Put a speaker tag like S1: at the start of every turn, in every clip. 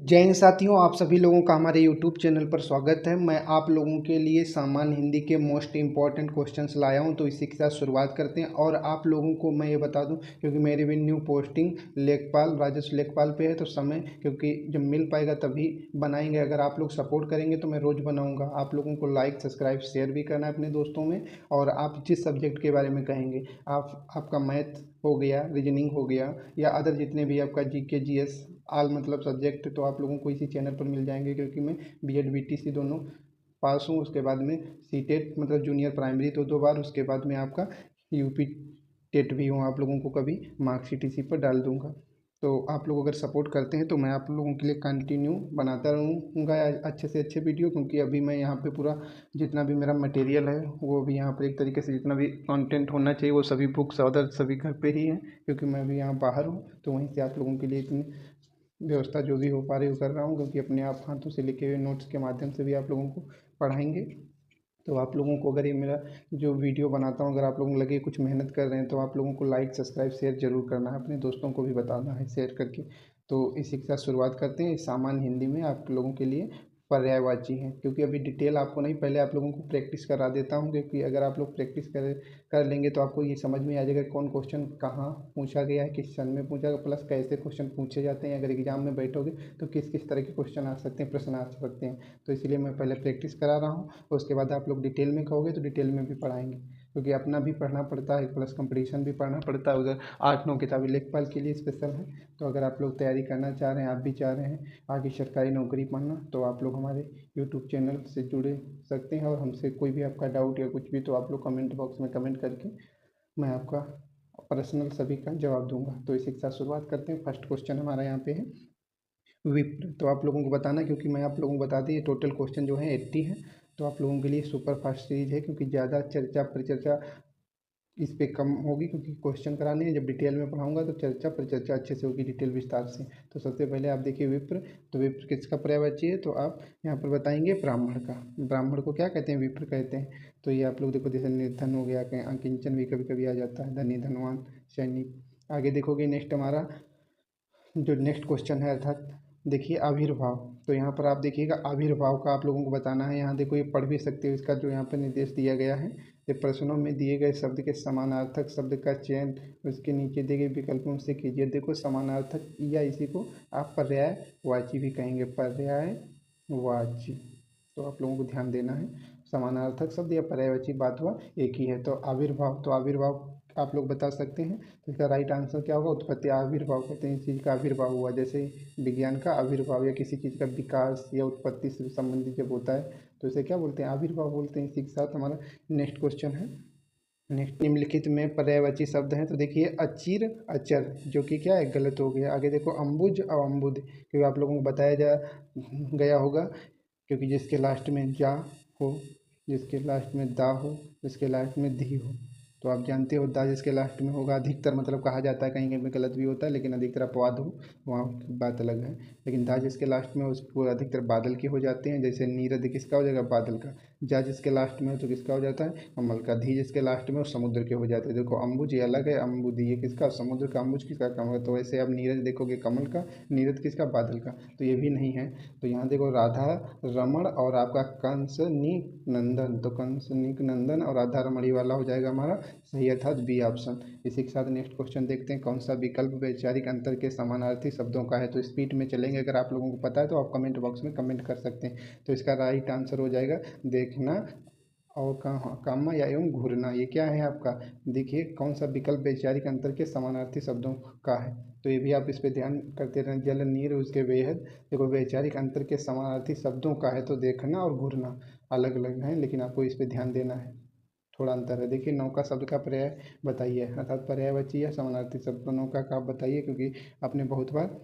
S1: जय हिंद साथियों, आप सभी लोगों का हमारे YouTube चैनल पर स्वागत है। मैं आप लोगों के लिए सामान्य हिंदी के मोस्ट इम्पॉर्टेंट क्वेश्चंस लाया हूं, तो इसी के साथ शुरुआत करते हैं। और आप लोगों को मैं ये बता दूं, क्योंकि मेरी भी न्यू पोस्टिंग लेखपाल राजस्व लेखपाल पे है, तो समय क्योंकि जब मिल पाएगा तभी बनाएंगे। अगर आप लोग सपोर्ट करेंगे तो मैं रोज़ बनाऊँगा। आप लोगों को लाइक सब्सक्राइब शेयर भी करना है अपने दोस्तों में। और आप जिस सब्जेक्ट के बारे में कहेंगे, आपका मैथ हो गया, रीजनिंग हो गया, या अदर जितने भी आपका GK GS आल मतलब सब्जेक्ट, तो आप लोगों को इसी चैनल पर मिल जाएंगे। क्योंकि मैं BEd BTC दोनों पास हूँ। उसके बाद में CTET मतलब जूनियर प्राइमरी तो 2 बार, उसके बाद में आपका UP टेट भी हूँ। आप लोगों को कभी मार्कशीट इसी पर डाल दूँगा। तो आप लोग अगर सपोर्ट करते हैं तो मैं आप लोगों के लिए कंटिन्यू बनाता रहूँगा अच्छे से अच्छे वीडियो। क्योंकि अभी मैं यहाँ पे पूरा जितना भी मेरा मटेरियल है वो भी यहाँ पर एक तरीके से जितना भी कंटेंट होना चाहिए वो सभी बुक्स अदर सभी घर पे ही हैं। क्योंकि मैं भी यहाँ बाहर हूँ, तो वहीं से आप लोगों के लिए इतनी व्यवस्था जो भी हो पा रही हो कर रहा हूँ। क्योंकि अपने आप हाथों से लिखे हुए नोट्स के माध्यम से भी आप लोगों को पढ़ाएंगे। तो आप लोगों को अगर ये मेरा जो वीडियो बनाता हूँ, अगर आप लोगों को लगे कुछ मेहनत कर रहे हैं, तो आप लोगों को लाइक सब्सक्राइब शेयर जरूर करना है, अपने दोस्तों को भी बताना है शेयर करके। तो इसी के साथ शुरुआत करते हैं। सामान्य हिंदी में आप लोगों के लिए पर्यायवाची हैं, क्योंकि अभी डिटेल आपको नहीं, पहले आप लोगों को प्रैक्टिस करा देता हूँ। क्योंकि अगर आप लोग प्रैक्टिस कर लेंगे तो आपको ये समझ में आ जाएगा कौन क्वेश्चन कहाँ पूछा गया है, किस सन में पूछा गया, प्लस कैसे क्वेश्चन पूछे जाते हैं। अगर एग्जाम में बैठोगे तो किस किस तरह के क्वेश्चन आ सकते हैं, प्रश्न आ सकते हैं। तो इसलिए मैं पहले प्रैक्टिस करा रहा हूँ, उसके बाद आप लोग डिटेल में कहोगे तो डिटेल में भी पढ़ाएंगे। क्योंकि अपना भी पढ़ना पड़ता है, प्लस कंपटीशन भी पढ़ना पड़ता है। उधर 8-9 किताबें लेखपाल के लिए स्पेशल है। तो अगर आप लोग तैयारी करना चाह रहे हैं, आप भी चाह रहे हैं आगे सरकारी नौकरी पाना, तो आप लोग हमारे यूट्यूब चैनल से जुड़े सकते हैं। और हमसे कोई भी आपका डाउट या कुछ भी, तो आप लोग कमेंट बॉक्स में कमेंट करके मैं आपका पर्सनल सभी का जवाब दूंगा। तो इसी के साथ शुरुआत करते हैं। फर्स्ट क्वेश्चन हमारा यहाँ पे है विप्र। तो आप लोगों को बताना, क्योंकि मैं आप लोगों को बता दी ये टोटल क्वेश्चन जो है 80 है। तो आप लोगों के लिए सुपर फास्ट सीरीज है, क्योंकि ज़्यादा चर्चा परिचर्चा इस पे कम होगी। क्योंकि क्वेश्चन कराने हैं, जब डिटेल में पढ़ाऊंगा तो चर्चा परिचर्चा अच्छे से होगी, डिटेल विस्तार से। तो सबसे पहले आप देखिए विप्र। तो विप्र किसका पर्यायवाची है, तो आप यहाँ पर बताएंगे ब्राह्मण का। ब्राह्मण को क्या कहते हैं, विप्र कहते हैं। तो ये आप लोग देखो, जैसे निर्धन हो गया, कहीं अकिंचन भी कभी कभी आ जाता है, धनी धनवान सैनिक। आगे देखोगे नेक्स्ट हमारा जो नेक्स्ट क्वेश्चन है, अर्थात देखिए आविर्भाव। तो यहाँ पर आप देखिएगा आविर्भाव का आप लोगों को बताना है। यहाँ देखो ये पढ़ भी सकते हो, इसका जो यहाँ पर निर्देश दिया गया है। ये प्रश्नों में दिए गए शब्द के समानार्थक शब्द का चयन उसके नीचे दिए गए विकल्पों से कीजिए। देखो समानार्थक या इसी को आप पर्यायवाची भी कहेंगे, पर्यायवाची। तो आप लोगों को ध्यान देना है, समानार्थक शब्द या पर्यायवाची बात हुआ एक ही है। तो आविर्भाव, तो आविर्भाव आप लोग बता सकते हैं। तो इसका राइट आंसर क्या होगा, उत्पत्ति। आविर्भाव कहते हैं इस चीज़ का आविर्भाव हुआ, जैसे विज्ञान का आविर्भाव या किसी चीज़ का विकास या उत्पत्ति से संबंधित जब होता है तो इसे क्या बोलते हैं, आविर्भाव बोलते हैं। इसी के साथ हमारा नेक्स्ट क्वेश्चन है। नेक्स्ट निम्नलिखित में पर्यायवाची शब्द हैं। तो देखिए अचिर अचर, जो कि क्या है, गलत हो गया। आगे देखो अम्बुज और अम्बुद, क्योंकि आप लोगों को बताया गया होगा, क्योंकि जिसके लास्ट में जा हो, जिसके लास्ट में दा हो, जिसके लास्ट में धी हो, तो आप जानते हो दा जिसके लास्ट में होगा अधिकतर मतलब कहा जाता है, कहीं कहीं में गलत भी होता है, लेकिन अधिकतर अपवाद हो वहाँ की बात अलग है। लेकिन दा जिसके लास्ट में उसको अधिकतर बादल के हो जाते हैं। जैसे नीरद किसका हो जाएगा, बादल का। जा जिसके लास्ट में हो तो किसका हो जाता है, कमल का। धी जिसके लास्ट में हो समुद्र के हो जाते हैं। देखो अम्बुज ये अलग है, अम्बुद ये किसका, समुद्र का। अम्बुज किसका, कमल का। तो वैसे आप नीरज देखोगे कमल का, नीरद किसका, बादल का। तो ये भी नहीं है। तो यहाँ देखो राधा रमण और आपका कंस नीक नंदन। तो कंस नीक नंदन और राधा रमणी वाला हो जाएगा हमारा सही, अर्थात बी ऑप्शन। इसी के साथ नेक्स्ट क्वेश्चन देखते हैं, कौन सा विकल्प वैचारिक अंतर के समानार्थी शब्दों का है। तो स्पीड में चलेंगे, अगर आप लोगों को पता है तो आप कमेंट बॉक्स में कमेंट कर सकते हैं। तो इसका राइट आंसर हो जाएगा देखना और कामा या एवं घूरना। ये क्या है आपका, देखिए कौन सा विकल्प वैचारिक अंतर के समानार्थी शब्दों का है। तो ये भी आप इस पे ध्यान करते रहें। जल नीर उसके बेहद, देखो वैचारिक अंतर के समानार्थी शब्दों का है, तो देखना और घूरना अलग अलग हैं, लेकिन आपको इस पे ध्यान देना है, थोड़ा अंतर है। देखिए नौका शब्द का पर्याय बताइए, अर्थात पर्यायवाची या समानार्थी शब्द। तो नौका का आप बताइए, क्योंकि आपने बहुत बार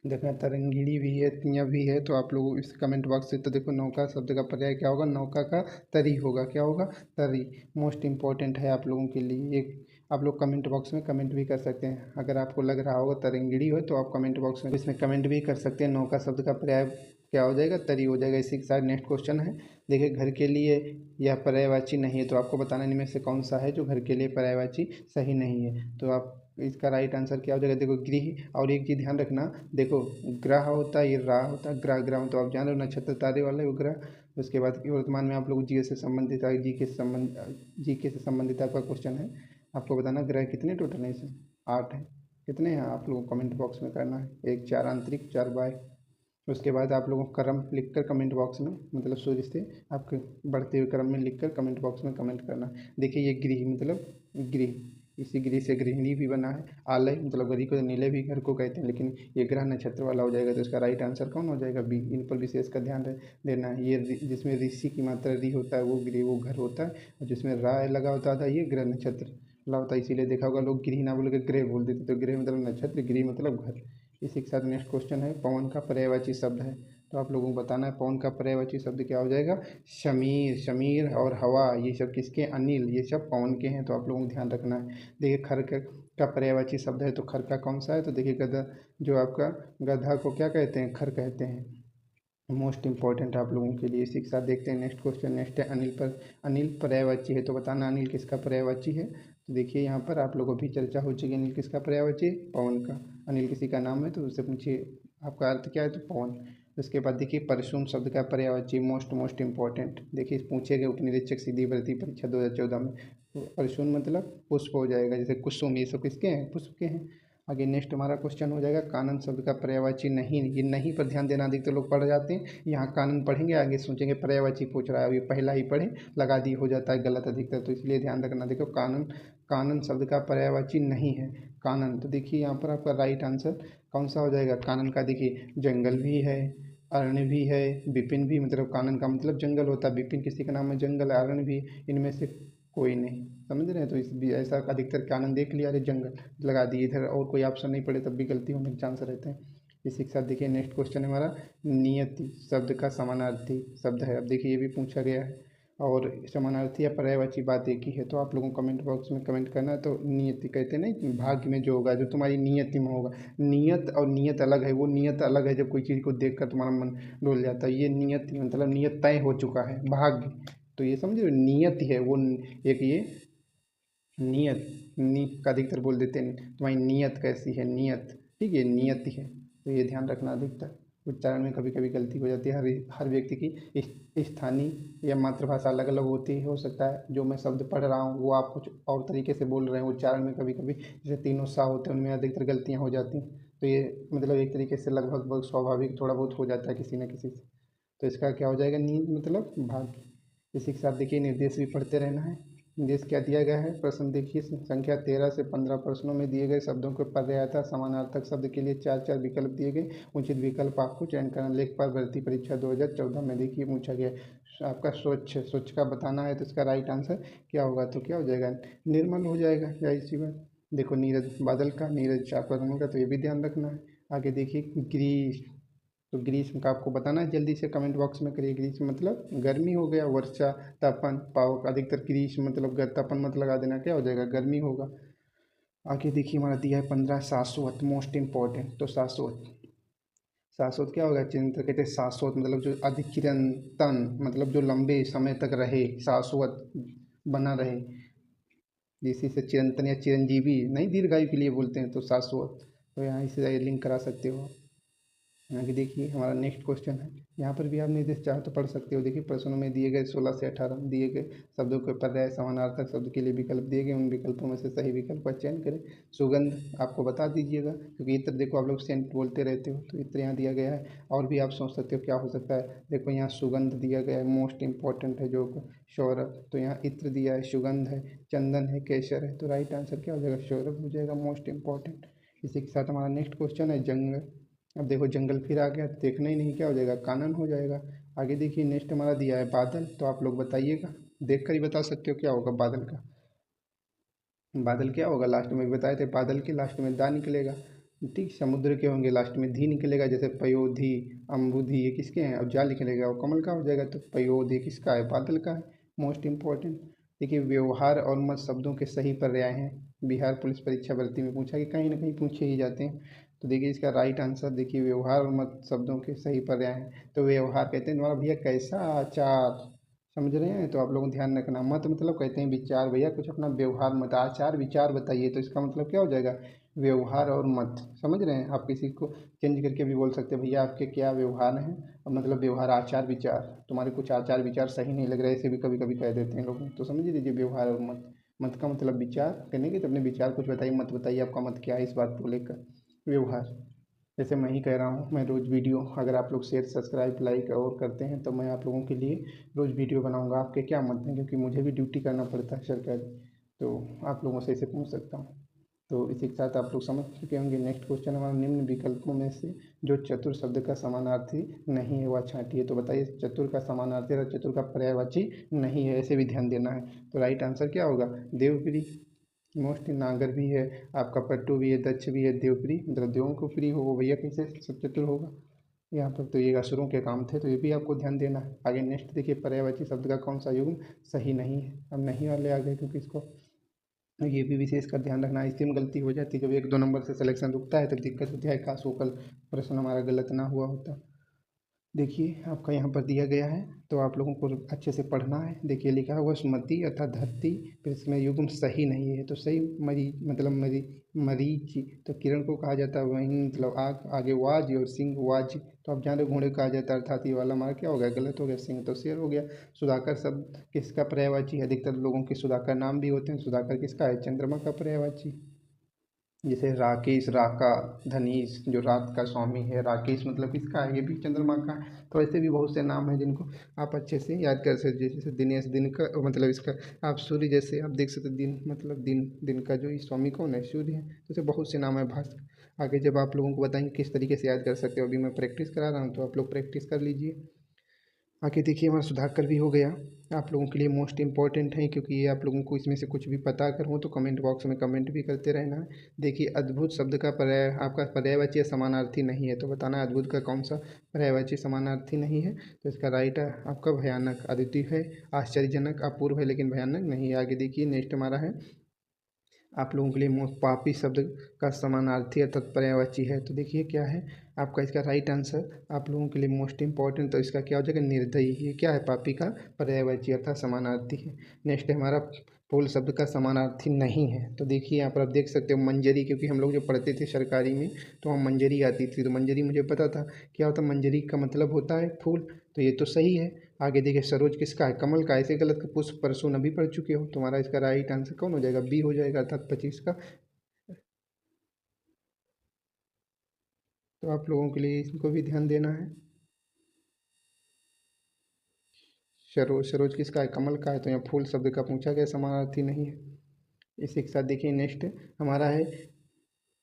S1: देखना तरंगिणी भी है, तिया भी है। तो आप लोग इस कमेंट बॉक्स से, तो देखो नौका शब्द का पर्याय क्या होगा, नौका का तरी होगा। क्या होगा, तरी। मोस्ट इंपॉर्टेंट है आप लोगों के लिए। एक आप लोग कमेंट बॉक्स में कमेंट भी कर सकते हैं। अगर आपको लग रहा होगा तरंगिणी हो तो आप कमेंट बॉक्स में इसमें कमेंट भी कर सकते हैं। नौका शब्द का पर्याय क्या हो जाएगा, तरी हो जाएगा। इसी के साथ नेक्स्ट क्वेश्चन है। देखिए घर के लिए यह पर्यायवाची नहीं है, तो आपको बताना इनमें से कौन सा है जो घर के लिए पर्यायवाची सही नहीं है। तो आप इसका राइट आंसर क्या हो जाएगा? देखो गृह, और एक चीज़ ध्यान रखना, देखो ग्रह होता है, ये रा होता है, ग्रह ग्रह तो आप जान रहे हो नक्षत्र तारे वाला है वो ग्रह। उसके बाद वर्तमान में आप लोग जीके से संबंधित जीके से संबंधित आपका क्वेश्चन है, आपको बताना ग्रह कितने टोटल हैं इसमें? 8 है। कितने हैं आप लोगों को कमेंट बॉक्स में करना है, 1 4 आंतरिक 4 बाह्य। उसके बाद आप लोगों को क्रम लिखकर कमेंट बॉक्स में, मतलब सूर्य से आपके बढ़ते हुए क्रम में लिखकर कमेंट बॉक्स में कमेंट करना। देखिए ये गृह मतलब गृह, इसी गृह से गृहिणी भी बना है। आलय मतलब गृह को नीले भी घर को कहते हैं, लेकिन ये ग्रह नक्षत्र वाला हो जाएगा, तो इसका राइट आंसर कौन हो जाएगा? बी। इन पर विशेष का ध्यान देना है। ये जिसमें ऋषि की मात्रा री होता है वो गृह वो घर होता है, और जिसमें राय लगा होता था ये ग्रह नक्षत्र लगा होता है। इसीलिए देखा होगा लोग गृह ना बोल के ग्रह बोल देते, तो गृह मतलब नक्षत्र, गृह मतलब घर। इसी के साथ नेक्स्ट क्वेश्चन है, पवन का पर्यायवाची शब्द है, तो आप लोगों को बताना है पवन का पर्यायवाची शब्द क्या हो जाएगा? शमीर। शमीर और हवा ये सब किसके? अनिल, ये सब पवन के हैं, तो आप लोगों को ध्यान रखना है। देखिए खर का पर्यायवाची शब्द है, तो खर का कौन सा है? तो देखिए गधा, जो आपका गधा को क्या कहते हैं? खर कहते हैं। मोस्ट इंपॉर्टेंट आप लोगों के लिए। इसी के साथ देखते हैं नेक्स्ट क्वेश्चन। नेक्स्ट है अनिल पर। अनिल पर्यायवाची है, तो बताना अनिल किसका पर्यायवाची है? तो देखिए यहाँ पर आप लोगों की चर्चा हो चुकी है, अनिल किसका पर्यायवाची? पवन का। अनिल किसी का नाम है तो उससे पूछिए आपका अर्थ क्या है, तो पवन। उसके बाद देखिए परशुन शब्द का पर्यायवाची, मोस्ट इंपॉर्टेंट। देखिए पूछे गए उपनिरीक्षक सीधी भर्ती परीक्षा 2014 में, तो परशुन मतलब पुष्प हो जाएगा, जैसे कुसुम ये सब किसके हैं? पुष्प के हैं। आगे नेक्स्ट हमारा क्वेश्चन हो जाएगा कानन शब्द का पर्यायवाची नहीं। ये नहीं पर ध्यान देना, अधिकतर लोग पढ़ जाते हैं, यहाँ कानन पढ़ेंगे आगे सोचेंगे पर्यायवाची पूछ रहा है, अभी पहला ही पढ़े लगा दी, हो जाता है गलत अधिकतर, तो इसलिए ध्यान रखना। देखो कानन, कानन शब्द का पर्यायवाची नहीं है कानन, तो देखिए यहाँ पर आपका राइट आंसर कौन सा हो जाएगा कानन का? देखिए जंगल भी है, अरण्य भी है, विपिन भी, मतलब कानन का मतलब जंगल होता है, विपिन किसी का नाम है, जंगल अरण्य भी, इनमें से कोई नहीं। समझ रहे हैं? तो इस भी ऐसा अधिकतर कानन देख लिया, अरे जंगल लगा दिए, इधर और कोई ऑप्शन नहीं पड़े तब भी गलती होने के चांस रहते हैं। इसी के साथ देखिए नेक्स्ट क्वेश्चन है हमारा, नियति शब्द का समानार्थी शब्द है। अब देखिए ये भी पूछा गया है, और समानार्थी या पर्यायवाची बात एक ही है, तो आप लोगों को कमेंट बॉक्स में कमेंट करना है। तो नियति कहते हैं नहीं, भाग्य में जो होगा, जो तुम्हारी नियति में होगा। नियत और नियत अलग है, वो नियत अलग है जब कोई चीज़ को देख कर तुम्हारा मन डोल जाता है, ये नियति मतलब नियत तय हो चुका है, भाग्य। तो ये समझो नियत है वो, एक ये नियत, नी का अधिकतर बोल देते हैं तुम्हारी नियत कैसी है, नियत, ठीक है, नियति है, तो ये ध्यान रखना। अधिकतर उच्चारण में कभी कभी गलती हो जाती है, हर व्यक्ति की स्थानीय या मातृभाषा अलग अलग होती है, हो सकता है जो मैं शब्द पढ़ रहा हूँ वो आप कुछ और तरीके से बोल रहे हैं, उच्चारण में कभी कभी जैसे तीनों सा होते हैं उनमें अधिकतर गलतियाँ हो जाती हैं, तो ये मतलब एक तरीके से लगभग स्वाभाविक थोड़ा बहुत हो जाता है किसी न किसी से। तो इसका क्या हो जाएगा? नींद मतलब भाग्य। इसी के साथ देखिए निर्देश भी पढ़ते रहना है। निर्देश क्या दिया गया है? प्रश्न देखिए, संख्या 13 से 15 प्रश्नों में दिए गए शब्दों को पर्यायता समानार्थक शब्द के लिए 4 विकल्प दिए गए, उचित विकल्प आपको चयन करना। लेखपाल भर्ती परीक्षा 2014 में देखिए पूछा गया आपका स्वच्छ, स्वच्छ का बताना है, तो इसका राइट आंसर क्या होगा? तो क्या हो जाएगा? निर्मल हो जाएगा, जाहिर सी बात। देखो नीरज बादल का, नीरज चापा का, तो ये भी ध्यान रखना है। आगे देखिए ग्रीष्म, तो ग्रीष्म का आपको बताना है, जल्दी से कमेंट बॉक्स में करिए। ग्रीष्म मतलब गर्मी हो गया, वर्षा तपन पावक, अधिकतर ग्रीष्म मतलब तपन मत लगा देना, क्या हो जाएगा? गर्मी होगा। आगे देखिए हमारा दिया है 15 शाश्वत, मोस्ट इंपॉर्टेंट। तो शाश्वत, शाश्वत क्या होगा? चिरंतन कहते हैं शाश्वत मतलब जो अधिक चिरंतन, मतलब जो लंबे समय तक रहे, शाश्वत बना रहे, जिसी से चिरंतन या चिरंजीवी नहीं, दीर्घायु के लिए बोलते हैं, तो शाश्वत। तो यहाँ इसे लिंक करा सकते हो। आगे देखिए हमारा नेक्स्ट क्वेश्चन है, यहाँ पर भी आप निर्देश चाहो तो पढ़ सकते हो। देखिए प्रश्नों में दिए गए 16 से 18 दिए गए शब्दों के पर्याय समानार्थक शब्द के लिए विकल्प दिए गए, उन विकल्पों में से सही विकल्प का चयन करें। सुगंध आपको बता दीजिएगा, क्योंकि इत्र देखो आप लोग सेंट बोलते रहते हो, तो इत्र यहाँ दिया गया है। और भी आप सोच सकते हो क्या हो सकता है, देखो यहाँ सुगंध दिया गया है, मोस्ट इंपॉर्टेंट है जो सौरभ, तो यहाँ इत्र दिया है, सुगंध है, चंदन है, केसर है, तो राइट आंसर क्या हो जाएगा? सौरभ हो जाएगा, मोस्ट इंपॉर्टेंट। इसी के साथ हमारा नेक्स्ट क्वेश्चन है जंगल। अब देखो जंगल फिर आ गया, देखना ही नहीं, क्या हो जाएगा? कानन हो जाएगा। आगे देखिए नेक्स्ट हमारा दिया है बादल, तो आप लोग बताइएगा, देख कर ही बता सकते हो क्या होगा बादल का। बादल क्या होगा? लास्ट में बताए थे, बादल के लास्ट में दा निकलेगा, ठीक। समुद्र के होंगे लास्ट में धी निकलेगा, जैसे पयोधी, अम्बुधी, ये किसके हैं? और जा निकलेगा और कमल का हो जाएगा, तो पयोधी किसका है? बादल का है, मोस्ट इंपॉर्टेंट। देखिए व्यवहार और मत शब्दों के सही पर्याय हैं, बिहार पुलिस परीक्षा भर्ती में पूछा कि कहीं ना कहीं पूछे ही जाते हैं, तो देखिए इसका राइट आंसर देखिए व्यवहार और मत शब्दों के सही पर्याय हैं। तो व्यवहार कहते हैं तुम्हारा भैया कैसा आचार, समझ रहे हैं। तो आप लोगों को ध्यान रखना। मत मतलब कहते हैं विचार, भैया कुछ अपना व्यवहार मत, आचार विचार बताइए, तो इसका मतलब क्या हो जाएगा, व्यवहार और मत। समझ रहे हैं। आप किसी को चेंज करके भी बोल सकते हैं, भैया आपके क्या व्यवहार हैं, और मतलब व्यवहार आचार विचार, तुम्हारे कुछ आचार विचार सही नहीं लग रहे, ऐसे भी कभी कभी कह देते हैं लोग। तो समझ लीजिए व्यवहार और मत। मत का मतलब विचार करने की, तो अपने विचार कुछ बताइए, मत बताइए आपका मत क्या है इस बात को लेकर। व्यवहार, जैसे मैं ही कह रहा हूँ, मैं रोज़ वीडियो, अगर आप लोग शेयर सब्सक्राइब लाइक और करते हैं तो मैं आप लोगों के लिए रोज़ वीडियो बनाऊंगा। आपके क्या मत हैं, क्योंकि मुझे भी ड्यूटी करना पड़ता है सरकारी, तो आप लोगों से इसे पूछ सकता हूँ। तो इसी के साथ आप लोग समझ चुके होंगे। नेक्स्ट क्वेश्चन हमारा, निम्न विकल्पों में से जो चतुर शब्द का समानार्थी नहीं है वह छांटिए। तो बताइए चतुर का समानार्थी और चतुर का पर्यायवाची नहीं है, ऐसे भी ध्यान देना है। तो राइट आंसर क्या होगा, देवप्री। मोस्ट नागर भी है आपका, पट्टू भी है, दक्ष भी है, देवप्री मतलब देवों को प्रिय हो, वो भैया कैसे सब चतुर होगा। यहाँ पर तो ये असुरों के काम थे, तो ये भी आपको ध्यान देना है। आगे नेक्स्ट देखिए, पर्यायवाची शब्द का कौन सा युग्म सही नहीं है। अब नहीं वाले आ गए, क्योंकि इसको ये भी विशेष कर ध्यान रखना। इसी में गलती हो जाती है, जब 1-2 नंबर से सिलेक्शन रुकता है तब दिक्कत होती है, काश वो कल प्रश्न हमारा गलत ना हुआ होता। देखिए आपका यहाँ पर दिया गया है, तो आप लोगों को अच्छे से पढ़ना है। देखिए लिखा हुआ सुमति अर्थात धरती, फिर इसमें युग्म सही नहीं है, तो सही मरी मतलब मरीच, तो किरण को कहा जाता है वहीं मतलब आग, आगे वाज और सिंह वाज, तो आप जान रहे घोड़े को कहा जाता है, अर्थात ये वाला हमारा क्या हो गया, गलत हो गया, सिंह तो शेर हो गया। सुधाकर शब्द किसका पर्यायवाची है, अधिकतर लोगों के सुधाकर नाम भी होते हैं, सुधाकर किसका है, चंद्रमा का पर्यायवाची। जैसे राकेश, राका, धनीश जो रात का स्वामी है, राकेश मतलब किसका है, ये भी चंद्रमा का है। तो ऐसे भी बहुत से नाम हैं जिनको आप अच्छे से याद कर सकते, जैसे दिनेश, दिन का मतलब इसका, आप सूर्य जैसे आप देख सकते दिन मतलब दिन, दिन का जो ये स्वामी कौन है, सूर्य है। तो ऐसे बहुत से नाम है, भास्कर। आगे जब आप लोगों को बताएंगे किस तरीके से याद कर सकते हो, अभी मैं प्रैक्टिस करा रहा हूँ, तो आप लोग प्रैक्टिस कर लीजिए। आगे देखिए हमारा सुधाकर भी हो गया, आप लोगों के लिए मोस्ट इंपॉर्टेंट है, क्योंकि ये आप लोगों को इसमें से कुछ भी पता अगर हो तो कमेंट बॉक्स में कमेंट भी करते रहना है। देखिए अद्भुत शब्द का पर्याय आपका पर्यायवाची या समानार्थी नहीं है, तो बताना है अद्भुत का कौन सा पर्यायवाची समानार्थी नहीं है। तो इसका राइट है आपका भयानक, अद्वितीय है, आश्चर्यजनक, अपूर्व है लेकिन भयानक नहीं है। आगे देखिए नेक्स्ट हमारा है आप लोगों के लिए मोस्ट, पापी शब्द का समानार्थी अर्थात पर्यायवाची है, तो देखिए क्या है आपका इसका राइट आंसर आप लोगों के लिए मोस्ट इंपॉर्टेंट, तो इसका क्या हो जाएगा, निर्दयी। ये क्या है, पापी का पर्यायवाची अर्थात समानार्थी है। नेक्स्ट है हमारा, फूल शब्द का समानार्थी नहीं है, तो देखिए यहाँ पर आप देख सकते हो मंजरी, क्योंकि हम लोग जो पढ़ते थे सरकारी में तो वहाँ मंजरी आती थी, तो मंजरी मुझे पता था क्या होता, मंजरी का मतलब होता है फूल, तो ये तो सही है। आगे देखिए सरोज किसका है, कमल का, ऐसे गलत का पुष्प परसों अभी पढ़ चुके हो, तुम्हारा इसका राइट आंसर कौन हो जाएगा, बी हो जाएगा, अर्थात 25 का। तो आप लोगों के लिए इसको भी ध्यान देना है। सरोज, सरोज किसका है, कमल का है, तो यहाँ फूल शब्द का पूछा गया, समानार्थी नहीं है। इसी के साथ देखिए नेक्स्ट हमारा है,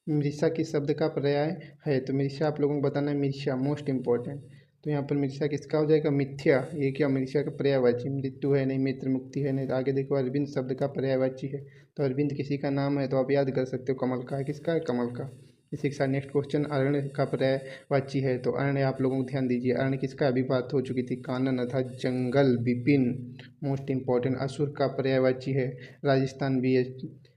S1: मिर्शा किस शब्द का पर्याय है, तो मिर्शा आप लोगों को बताना है, मिर्शा मोस्ट इंपॉर्टेंट। तो यहाँ पर मिर्शा किसका हो जाएगा, मिथ्या, ये क्या मिर्शा का पर्यायवाची, मृत्यु है नहीं, मित्र, मुक्ति है नहीं। तो आगे देखो अरविंद शब्द का पर्यायवाची है, तो अरविंद किसी का नाम है, तो आप याद कर सकते हो, कमल का है, किसका है, कमल का। इसी के साथ नेक्स्ट क्वेश्चन, अरण्य का पर्यायवाची है, तो अरण्य आप लोगों को ध्यान दीजिए, अरण्य किसका, अभी बात हो चुकी थी, कानन अर्थात जंगल, विपिन मोस्ट इंपॉर्टेंट। असुर का पर्यायवाची है राजस्थान, भी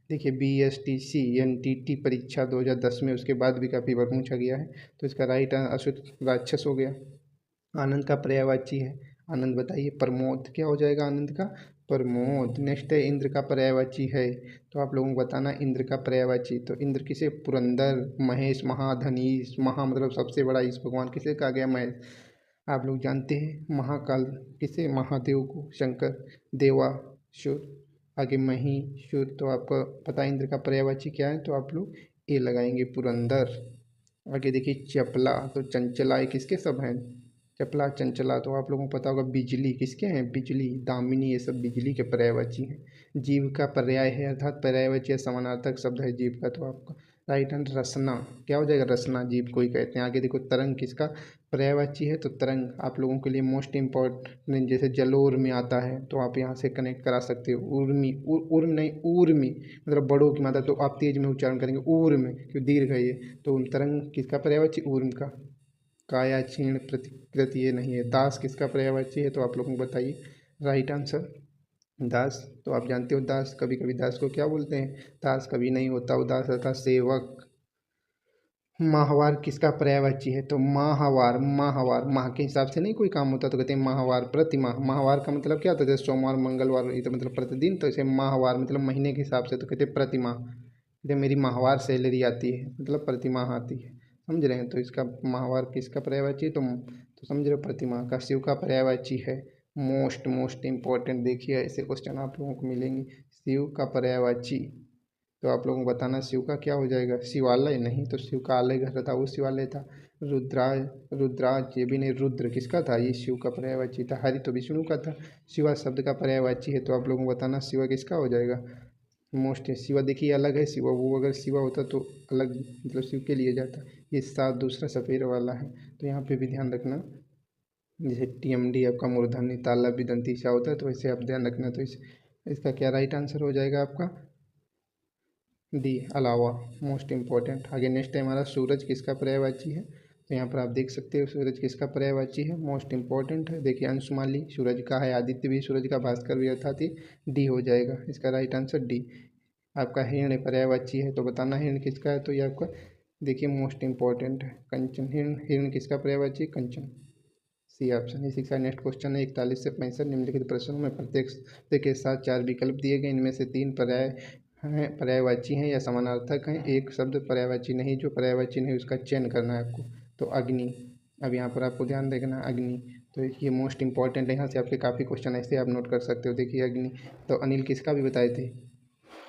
S1: देखिए BSTCNTT परीक्षा 2010 में, उसके बाद भी काफ़ी बार पूछा गया है, तो इसका राइट आंसर राक्षस हो गया। आनंद का पर्यायवाची है, आनंद बताइए, प्रमोद, क्या हो जाएगा आनंद का, प्रमोद। नेक्स्ट है इंद्र का पर्यायवाची है, तो आप लोगों को बताना इंद्र का पर्यायवाची, तो इंद्र किसे, पुरंदर, महेश, महाधनीश, महा मतलब सबसे बड़ा इस भगवान किसे कहा गया, महेश। आप लोग जानते हैं महाकाल किसे, महादेव को, शंकर, देवासुर, आगे महिषुर, तो आपको पता है इंद्र का पर्यायवाची क्या है, तो आप लोग ए लगाएंगे, पुरंदर। आगे देखिए चपला, तो चंचला, ये किसके सब हैं, चपला, चंचला, तो आप लोगों को पता होगा बिजली किसके हैं, बिजली, दामिनी, ये सब बिजली के पर्यायवाची हैं। जीव का पर्याय है अर्थात पर्यायवाची या समानार्थक शब्द है जीव का, तो आपका राइट आंसर रसना, क्या हो जाएगा, रसना, जीव को ही कहते हैं। आगे देखो तरंग किसका पर्यायवाची है, तो तरंग आप लोगों के लिए मोस्ट इम्पॉर्टेंट, जैसे जलोर में आता है, तो आप यहाँ से कनेक्ट करा सकते हो, उर्मी, उर्म नहीं ऊर्मी, मतलब बड़ों की मात्रा, तो आप तेज में उच्चारण करेंगे ऊर्म, क्यों दीर्घ है ये, तो तरंग किसका पर्यायवाची, ऊर्म का। काया, क्षीण, प्रतिकृति, ये नहीं है। दास किसका पर्यायवाची है, तो आप लोगों को बताइए राइट आंसर, दास, तो आप जानते हो दास, कभी कभी दास को क्या बोलते हैं, दास कभी नहीं होता, उदास अर्थात सेवक। माहवार किसका पर्यायवाची है? तो माहवार, माहवार माह के हिसाब से नहीं कोई काम होता तो कहते हैं माहवार। प्रतिमाह, माहवार का मतलब क्या होता है? जैसे सोमवार मंगलवार, ये तो मतलब प्रतिदिन, तो इसे माहवार मतलब महीने के हिसाब से तो कहते हैं प्रतिमाह। कहते मेरी माहवार सैलरी आती है मतलब प्रतिमाह आती है, समझ रहे हैं? तो इसका माहवार किसका पर्यायवाची है? तो समझ रहे हो, प्रतिमाह का। शिव का पर्यायवाची है मोस्ट, मोस्ट इम्पोर्टेंट। देखिए ऐसे क्वेश्चन आप लोगों को मिलेंगे। शिव का पर्यायवाची, तो आप लोगों को बताना शिव का क्या हो जाएगा? शिवालय नहीं, तो शिव का आलय घर था वो शिवालय था। रुद्राज, रुद्राज ये भी नहीं। रुद्र किसका था? ये शिव का पर्यायवाची था। हरि तो विष्णु का था। शिवा शब्द का पर्यायवाची है, तो आप लोगों को बताना शिवा किसका हो जाएगा? मोस्ट है। शिवा देखिए अलग है शिवा, वो अगर शिवा होता तो अलग मतलब शिव के लिए जाता। ये सात दूसरा सफ़ेद वाला है, तो यहाँ पे भी ध्यान रखना। जैसे TMD आपका मूर्धन्य ताला भी दंतीसा होता है, तो वैसे आप ध्यान रखना। तो इसका क्या राइट आंसर हो जाएगा आपका? डी, अलावा, मोस्ट इम्पॉर्टेंट। आगे नेक्स्ट है हमारा सूरज किसका पर्यायवाची है? तो यहाँ पर आप देख सकते हो सूरज किसका पर्यायवाची है, मोस्ट इम्पॉर्टेंट है। देखिए अंशुमाली सूरज का है, आदित्य भी सूरज का, भास्कर भी, अर्थात ही डी हो जाएगा इसका राइट आंसर डी। आपका हिरण पर्यायवाची है, तो बताना हिरण किसका है? तो ये आपका देखिए मोस्ट इम्पॉर्टेंट है कंचन। हिरण, हिरण किसका पर्यायवाची है? कंचन, सी ऑप्शन। इसी का नेक्स्ट क्वेश्चन है 41 से 65 निम्नलिखित प्रश्नों में प्रत्येक के साथ चार विकल्प दिए गए, इनमें से तीन पर्यायवाची हैं या समानार्थक हैं, एक शब्द पर्यायवाची नहीं। जो पर्यायवाची नहीं उसका चयन करना है आपको। तो अग्नि, अब यहाँ पर आपको ध्यान रखना अग्नि, तो ये मोस्ट इंपॉर्टेंट है। यहाँ से आपके काफ़ी क्वेश्चन ऐसे आप नोट कर सकते हो। देखिए अग्नि, तो अनिल किसका भी बताए थे?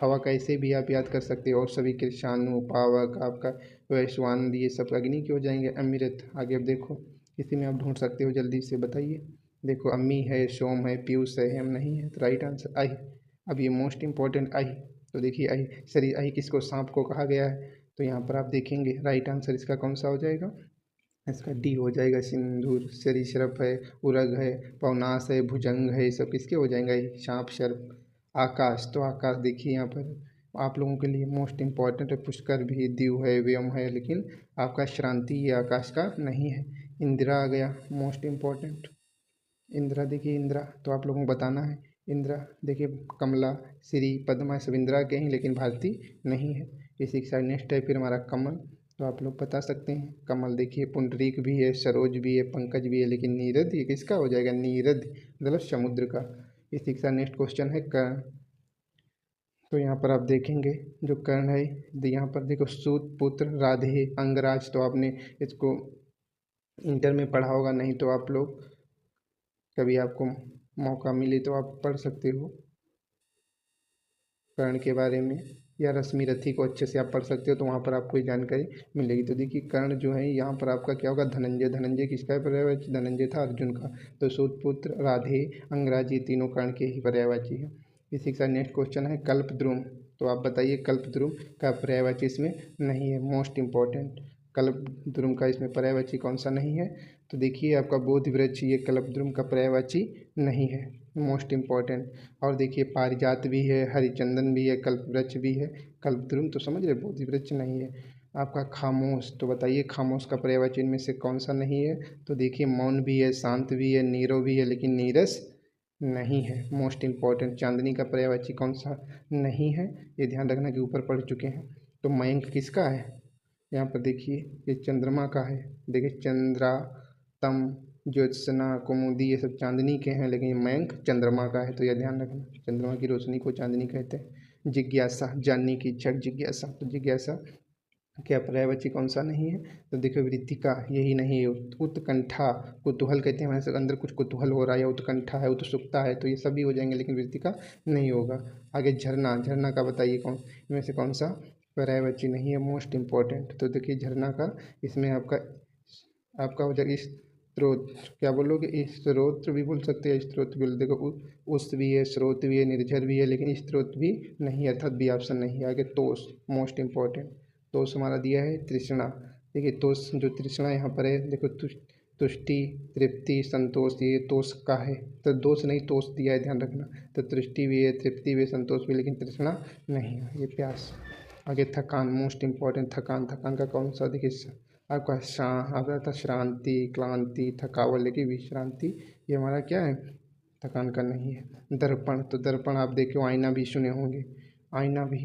S1: हवा का, ऐसे भी आप याद कर सकते हो। और सभी के शानु, पावक, आपका वैश्वान, ये सब अग्नि के हो जाएंगे। अमृत, आगे अब देखो इसी में आप ढूंढ सकते हो, जल्दी से बताइए। देखो अम्मी है, सोम है, पीयूष है, हेम नहीं है, तो राइट आंसर आई। अब ये मोस्ट इंपॉर्टेंट आई, तो देखिए आई, सरी आई किसको? सांप को कहा गया है। तो यहाँ पर आप देखेंगे राइट आंसर इसका कौन सा हो जाएगा? इसका डी हो जाएगा सिंदूर। सरीसृप है, उरग है, पवनास है, भुजंग है, ये सब किसके हो जाएंगे? सांप, सर्प। आकाश, तो आकाश देखिए यहाँ पर आप लोगों के लिए मोस्ट इम्पॉर्टेंट है। पुष्कर भी, दीव है, व्योम है, लेकिन आपका श्रांति ये आकाश का नहीं है। इंदिरा आ गया मोस्ट इम्पॉर्टेंट। इंदिरा देखिए, इंदिरा तो आप लोगों को बताना है। इंदिरा देखिए कमला, श्री, पद्मा सब इंदिरा के हैं, लेकिन भारती नहीं है। इसी के साथ नेक्स्ट है फिर हमारा कमल, तो आप लोग बता सकते हैं। कमल देखिए पुंडरीक भी है, सरोज भी है, पंकज भी है, लेकिन नीरद ये किसका हो जाएगा? नीरद मतलब समुद्र का। इसी के साथ नेक्स्ट क्वेश्चन है कर्ण, तो यहाँ पर आप देखेंगे जो कर्ण है, यहाँ पर देखो सूत पुत्र, राधे, अंगराज, तो आपने इसको इंटर में पढ़ा होगा, नहीं तो आप लोग कभी आपको मौका मिले तो आप पढ़ सकते हो कर्ण के बारे में, या रश्मि रथी को अच्छे से आप पढ़ सकते हो, तो वहाँ पर आपको ये जानकारी मिलेगी। तो देखिए कर्ण जो है यहाँ पर आपका क्या होगा? धनंजय। धनंजय किसका पर्यायवाची? धनंजय था अर्जुन का। तो सूतपुत्र, राधे, अंगराज, ये तीनों कर्ण के ही पर्यायवाची है। इसी के साथ नेक्स्ट क्वेश्चन है कल्पद्रुम, तो आप बताइए कल्पद्रुम का पर्यायवाची इसमें नहीं है, मोस्ट इम्पॉर्टेंट। कल्पद्रुम का इसमें पर्यायवाची कौन सा नहीं है? तो देखिए आपका बोधि वृक्ष, ये कल्पद्रुम का पर्यायवाची नहीं है, मोस्ट इम्पॉर्टेंट। और देखिए पारिजात भी है, हरिचंदन भी है, कल्पवृक्ष भी है, कल्पद्रुम तो समझ रहे, बोधि वृक्ष नहीं है। आपका खामोश, तो बताइए खामोश का पर्यायवाची इनमें से कौन सा नहीं है? तो देखिए मौन भी है, शांत भी है, नीरव भी है, लेकिन नीरस नहीं है, मोस्ट इम्पॉर्टेंट। चांदनी का पर्यायवाची कौन सा नहीं है? ये ध्यान रखना कि ऊपर पढ़ चुके हैं। तो मयंक किसका है? यहाँ पर देखिए ये चंद्रमा का है। देखिए चंद्रा, तम, ज्योत्सना, कुमुदी ये सब चांदनी के हैं, लेकिन ये मयंक चंद्रमा का है, तो यह ध्यान रखना। चंद्रमा की रोशनी को चांदनी कहते हैं। जिज्ञासा, जानने की इच्छा, जिज्ञासा, तो जिज्ञासा क्या पर्यायवाची कौन सा नहीं है? तो देखो वृत्तिका, यही नहीं है। उत्कंठा, कुतूहल कहते हैं, हमारे अंदर कुछ कुतूहल हो रहा है, या उत्कंठा है, उत्सुकता है, तो ये सभी हो जाएंगे, लेकिन वृत्तिका नहीं होगा। आगे झरना, झरना का बताइए कौन इनमें से कौन सा पर्यायवाची नहीं है, मोस्ट इम्पॉर्टेंट। तो देखिए झरना का इसमें आपका आपका हो जाएगा स्रोत, क्या बोलोगे? स्रोत भी बोल सकते हैं, स्रोत भी देखो उस भी है, स्रोत भी है, निर्झर भी है, लेकिन स्रोत भी नहीं है, अर्थात बी ऑप्शन नहीं है। आगे तोष, मोस्ट इम्पॉर्टेंट। तोष हमारा दिया है तृष्णा। देखिए तोष जो तृष्णा यहाँ पर है, देखो तुष्टि, तृप्ति, संतोष, ये तोष का है, तो दोष नहीं तोष दिया है, ध्यान रखना। तो तुष्टि भी है, तृप्ति भी है, संतोष भी, लेकिन तृष्णा नहीं है, ये प्यास। आगे थकान, मोस्ट इम्पॉर्टेंट। थकान, थकान का कौन सा? देखिए आपका आपका था श्रांति, क्लांति, थकावट, लेकिन विश्रांति ये हमारा क्या है? थकान का नहीं है। दर्पण, तो दर्पण आप देखो आईना भी सुने होंगे, आईना भी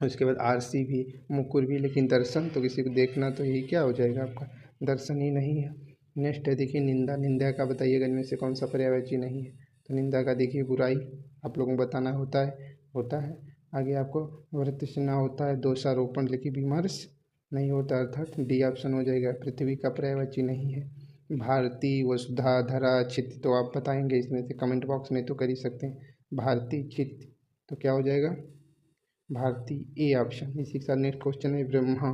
S1: उसके बाद आरसी भी, मुकुर भी, लेकिन दर्शन तो किसी को देखना तो यही क्या हो जाएगा आपका, दर्शन ही नहीं है। नेक्स्ट है देखिए निंदा। निंदा का बताइएगा इनमें से कौन सा पर्यायवाची नहीं है। तो निंदा का देखिए बुराई, आप लोगों को बताना होता है, होता है। आगे आपको वृत्तचिन्ह होता है, दोषारोपण, लेकिन विमर्श नहीं होता, अर्थात डी ऑप्शन हो जाएगा। पृथ्वी का पर्यायवाची नहीं है। भारती, वसुधा, धरा, चित्त तो आप बताएंगे इसमें से, कमेंट बॉक्स में तो कर ही सकते हैं। भारती, चित्त तो क्या हो जाएगा, भारती, ए ऑप्शन। इसी के साथ नेक्स्ट क्वेश्चन है ब्रह्मा।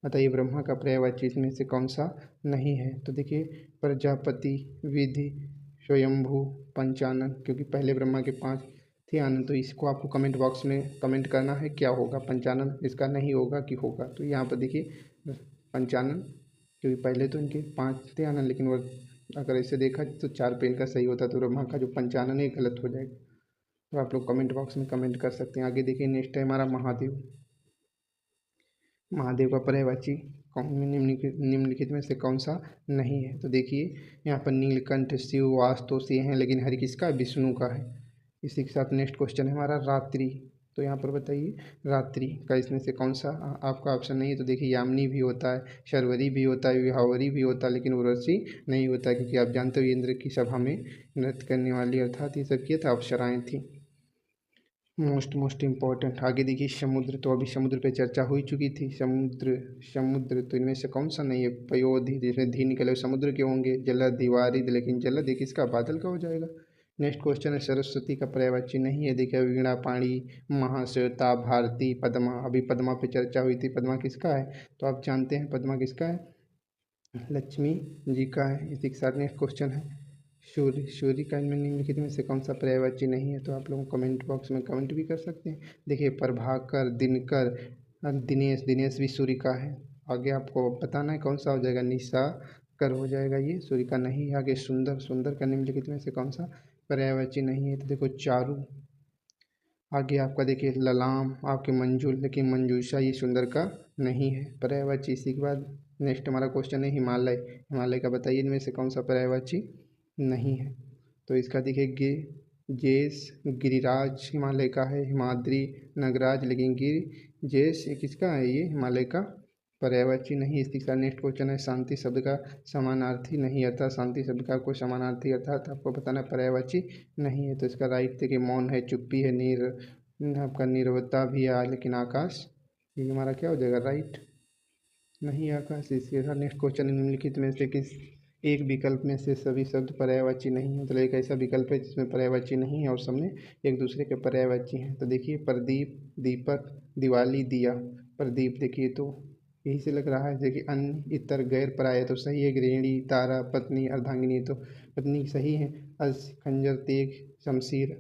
S1: बताइए ब्रह्मा का पर्यायवाची इसमें से कौन सा नहीं है। तो देखिए प्रजापति, विधि, स्वयंभू, पंचानन, क्योंकि पहले ब्रह्मा के 5 थे आनंद, तो इसको आपको कमेंट बॉक्स में कमेंट करना है क्या होगा, पंचानन इसका नहीं होगा कि होगा। तो यहाँ पर देखिए पंचानन, क्योंकि पहले तो इनके 5 थे आनंद, लेकिन वो अगर ऐसे देखा तो 4 पे इनका सही होता, तो ब्रह्मा का जो पंचानन है गलत हो जाएगा। तो आप लोग कमेंट बॉक्स में कमेंट कर सकते हैं। आगे देखिए नेक्स्ट है हमारा महादेव। महादेव का पर्यायवाची निम्नलिखित में से कौन सा नहीं है। तो देखिए यहाँ पर नीलकंठ, शिव, वास्तुस ये हैं, लेकिन हरि किसका, विष्णु का है। इसी के साथ नेक्स्ट क्वेश्चन है हमारा रात्रि। तो यहाँ पर बताइए रात्रि का इसमें से कौन सा आपका ऑप्शन नहीं है। तो देखिए यामिनी भी होता है, शर्वरी भी होता है, विहावरी भी होता है, लेकिन उर्वशी नहीं होता है, क्योंकि आप जानते हो इंद्र की सभा में नृत्य करने वाली, अर्थात ये सब किया था अप्सराएं थी। मोस्ट इम्पॉर्टेंट आगे देखिए समुद्र। तो अभी समुद्र पे चर्चा हो ही चुकी थी। समुद्र तो इनमें से कौन सा नहीं है। पयोधि, जिसमें धी निकले समुद्र के होंगे। जलद, दिवारिद, लेकिन जलद एक इसका बादल का हो जाएगा। नेक्स्ट क्वेश्चन है सरस्वती का पर्यायवाची नहीं है। देखिए वीणा, पाणी, महाश्वेता, भारती, पद्मा। अभी पद्मा पे चर्चा हुई थी, पद्मा किसका है, तो आप जानते हैं पद्मा किसका है, लक्ष्मी जी का है। इसी के साथ नेक्स्ट क्वेश्चन है सूर्य। सूर्य का इनमें निम्नलिखित में से कौन सा पर्यायवाची नहीं है। तो आप लोग कमेंट बॉक्स में कमेंट भी कर सकते हैं। देखिए प्रभाकर, दिनकर, दिनेश, दिनेश भी सूर्य का है। आगे आपको बताना है कौन सा हो जाएगा, निशाकर हो जाएगा, ये सूर्य का नहीं है। आगे सुंदर, सुंदर का निम्नलिखित में से कौन सा पर्यायवाची नहीं है। तो देखो चारू। आगे आपका देखिए ललाम, आपके मंजूल, लेकिन मंजूषा ये सुंदर का नहीं है पर्यायवाची। इसी के बाद नेक्स्ट हमारा क्वेश्चन है हिमालय। हिमालय का बताइए इनमें से कौन सा पर्यायवाची नहीं है। तो इसका देखिए जेस, गिरिराज हिमालय का है, हिमाद्री, नगराज, लेकिन जेस ये किसका है, ये हिमालय का पर्यायवाची नहीं। इसके साथ नेक्स्ट क्वेश्चन है शांति शब्द का समानार्थी नहीं, अर्थात शांति शब्द का कोई समानार्थी अर्थात आपको बताना पर्यायवाची नहीं है। तो इसका राइट देखिए मौन है, चुप्पी है, आपका नीरवता भी है, लेकिन आकाश ये हमारा क्या हो जाएगा, राइट नहीं आकाश। इसके साथ नेक्स्ट क्वेश्चन निम्नलिखित में से किस एक विकल्प में से सभी शब्द पर्यायवाची नहीं है। मतलब एक ऐसा विकल्प है जिसमें पर्यायवाची नहीं है और सब में एक दूसरे के पर्यायवाची हैं। तो देखिए प्रदीप, दीपक, दिवाली, दिया। प्रदीप देखिए तो यही से लग रहा है। देखिए अन्य, इतर, गैर पराया तो सही है। गृहिणी, तारा, पत्नी, अर्धांगिनी तो पत्नी सही है। अस, खंजर, तेग, शमशीर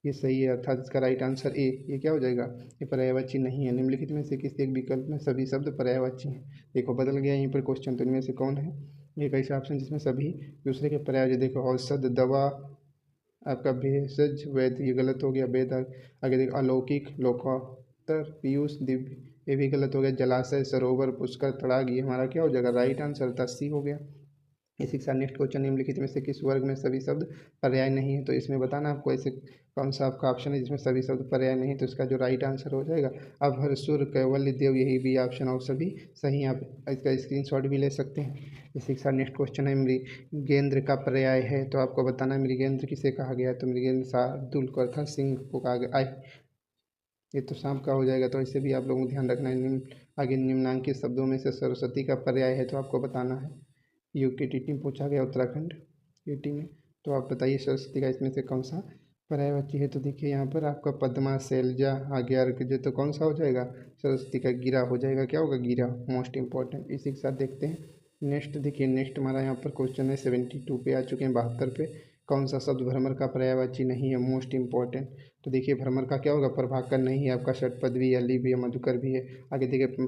S1: ये सही है, अर्थात इसका राइट आंसर ए, ये क्या हो जाएगा, ये पर्यायवाची नहीं है। निम्नलिखित में से किसी एक विकल्प में सभी शब्द पर्यायवाची हैं। देखो बदल गया यहीं पर क्वेश्चन, तो इनमें से कौन है एक ऐसा ऑप्शन जिसमें सभी दूसरे के पर्याय। देखो औषध, दवा, आपका भेषज, वैद्य ये गलत हो गया। वेद आगे देखो अलौकिक, लोकोत्तर, पीयूष, दिव्य ये भी गलत हो गया। जलाशय, सरोवर, पुष्कर, तड़ाग ये हमारा क्या हो जाएगा, राइट आंसर 10 हो गया। इसी के साथ नेक्स्ट क्वेश्चन निम्नलिखित में से किस वर्ग में सभी शब्द पर्याय नहीं है। तो इसमें बताना आपको ऐसे कौन सा आपका ऑप्शन है जिसमें सभी शब्द पर्याय नहीं, तो इसका जो राइट आंसर हो जाएगा अभर, सुर, कैवल्य, देव यही भी ऑप्शन और सभी सही। आप इसका स्क्रीनशॉट भी ले सकते हैं। इसी के साथ नेक्स्ट क्वेश्चन है मृगेंद्र का पर्याय है। तो आपको बताना है मृगेंद्र किसे कहा गया है। तो मृगेंद्र शार्दुल को अर्थात सिंह को कहा गया। ये तो सांप का हो जाएगा, तो ऐसे भी आप लोगों को ध्यान रखना है। आगे निम्नांकित शब्दों में से सरस्वती का पर्याय है, तो आपको बताना है। यूकेटीटी में पूछा गया उत्तराखंड यूटी में। तो आप बताइए सरस्वती का इसमें से कौन सा पर्यायवाची है। तो देखिए यहाँ पर आपका पद्मा, शैलजा, आगे अर्घ्य तो कौन सा हो जाएगा, सरस्वती का गिरा हो जाएगा। क्या होगा, गिरा, मोस्ट इंपॉर्टेंट। इसी के साथ देखते हैं नेक्स्ट। देखिए नेक्स्ट हमारा यहाँ पर क्वेश्चन है 72 पे आ चुके हैं, 72 पे। कौन सा शब्द भ्रमर का पर्यायवाची नहीं है, मोस्ट इंपॉर्टेंट। तो देखिए भ्रमर का क्या होगा, प्रभाकर नहीं है आपका, षटपद भी, अली भी है, मधुकर भी है। आगे देखिए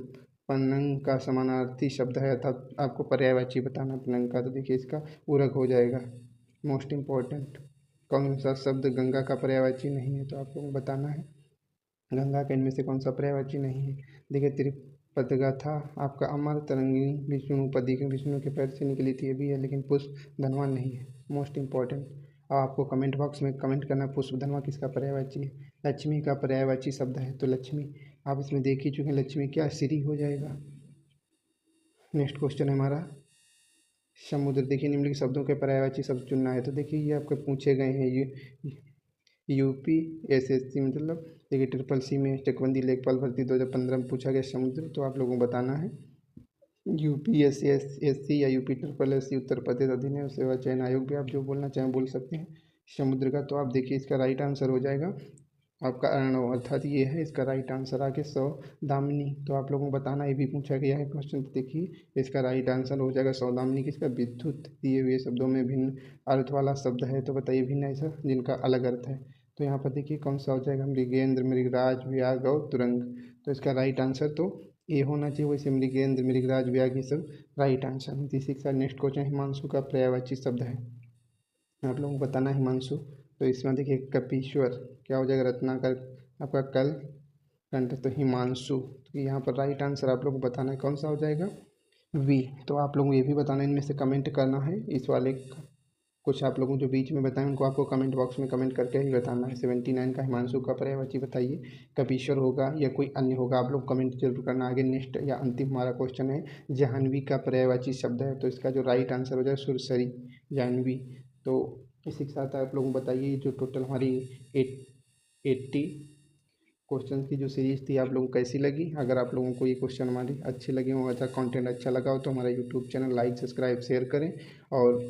S1: पन्नग का समानार्थी शब्द है, अर्थात आपको पर्यायवाची बताना पन्नग का। तो देखिए इसका उरग हो जाएगा, मोस्ट इम्पॉर्टेंट। कौन सा शब्द गंगा का पर्यायवाची नहीं है, तो आपको बताना है गंगा का इनमें से कौन सा पर्यायवाची नहीं है। देखिए त्रिपदगाथा आपका अमर, तरंगिणी, विष्णुपदी विष्णु के पैर से निकली थी ये भी है, लेकिन पुष्प धनवान नहीं है, मोस्ट इम्पॉर्टेंट। अब आपको कमेंट बॉक्स में कमेंट करना पुष्प धनवा किसका पर्यायवाची है। लक्ष्मी का पर्यायवाची शब्द है, तो लक्ष्मी आप इसमें देख ही चुके हैं, लक्ष्मी क्या श्री हो जाएगा। नेक्स्ट क्वेश्चन है हमारा समुद्र। देखिए निम्नलिखित शब्दों के पर्यायवाची शब्द चुनना है। तो देखिए ये आपके पूछे गए हैं। UPSSC मतलब देखिए SSC में चकबंदी लेखपाल भर्ती 2015 में पूछा गया समुद्र, तो आप लोगों को बताना है UPSSC या UPSSC उत्तर प्रदेश अधिनियम सेवा चयन आयोग भी आप जो बोलना चाहें बोल सकते हैं समुद्र का। तो आप देखिए इसका राइट आंसर हो जाएगा आपका अर्णव, अर्थात ये है इसका राइट आंसर आगे सौदामिनी। तो आप लोगों को बताना, ये भी पूछा गया है क्वेश्चन। देखिए इसका राइट आंसर हो जाएगा सौदामिनी। किसका? विद्युत दिए हुए शब्दों में भिन्न अर्थ वाला शब्द है, तो बताइए भिन्न ऐसा जिनका अलग अर्थ है। तो यहाँ पर देखिए कौन सा हो जाएगा, मृगेंद्र, मृगराज, व्याघ्र और तुरंग। तो इसका राइट आंसर तो ये होना चाहिए। वैसे मृगेंद्र, मृगराज, व्याघ्र ये सब राइट आंसर है। इसी के साथ नेक्स्ट क्वेश्चन हिमांशु का पर्यायवाची शब्द है, आप लोगों को बताना है हिमांशु। तो इसमें देखिए कपीश्वर क्या हो जाएगा, रत्नाकर आपका कल कंठ, तो हिमांशु। तो यहाँ पर राइट आंसर आप लोगों को बताना है कौन सा हो जाएगा, वी। तो आप लोगों को ये भी बताना है, इनमें से कमेंट करना है इस वाले कुछ आप लोगों जो बीच में बताएं उनको आपको कमेंट बॉक्स में कमेंट करके ही बताना है। 79 का हिमांशु का पर्यायवाची बताइए, कपीश्वर होगा या कोई अन्य होगा, आप लोग कमेंट जरूर करना। आगे नेक्स्ट या अंतिम हमारा क्वेश्चन है जाह्नवी का पर्यायवाची शब्द है। तो इसका जो राइट आंसर हो जाए सुरसरी, जाह्नवी। तो इसी के साथ आप लोगों को बताइए जो टोटल हमारी 80 क्वेश्चन की जो सीरीज़ थी आप लोगों को कैसी लगी। अगर आप लोगों को ये क्वेश्चन हमारे अच्छे लगे हो, अच्छा कंटेंट अच्छा लगा हो, तो हमारा YouTube channel like subscribe share करें और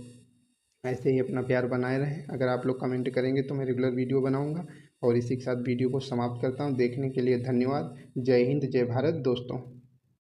S1: ऐसे ही अपना प्यार बनाए रहें। अगर आप लोग कमेंट करेंगे तो मैं रेगुलर वीडियो बनाऊंगा। और इसी के साथ वीडियो को समाप्त करता हूं। देखने के लिए धन्यवाद। जय हिंद, जय भारत दोस्तों।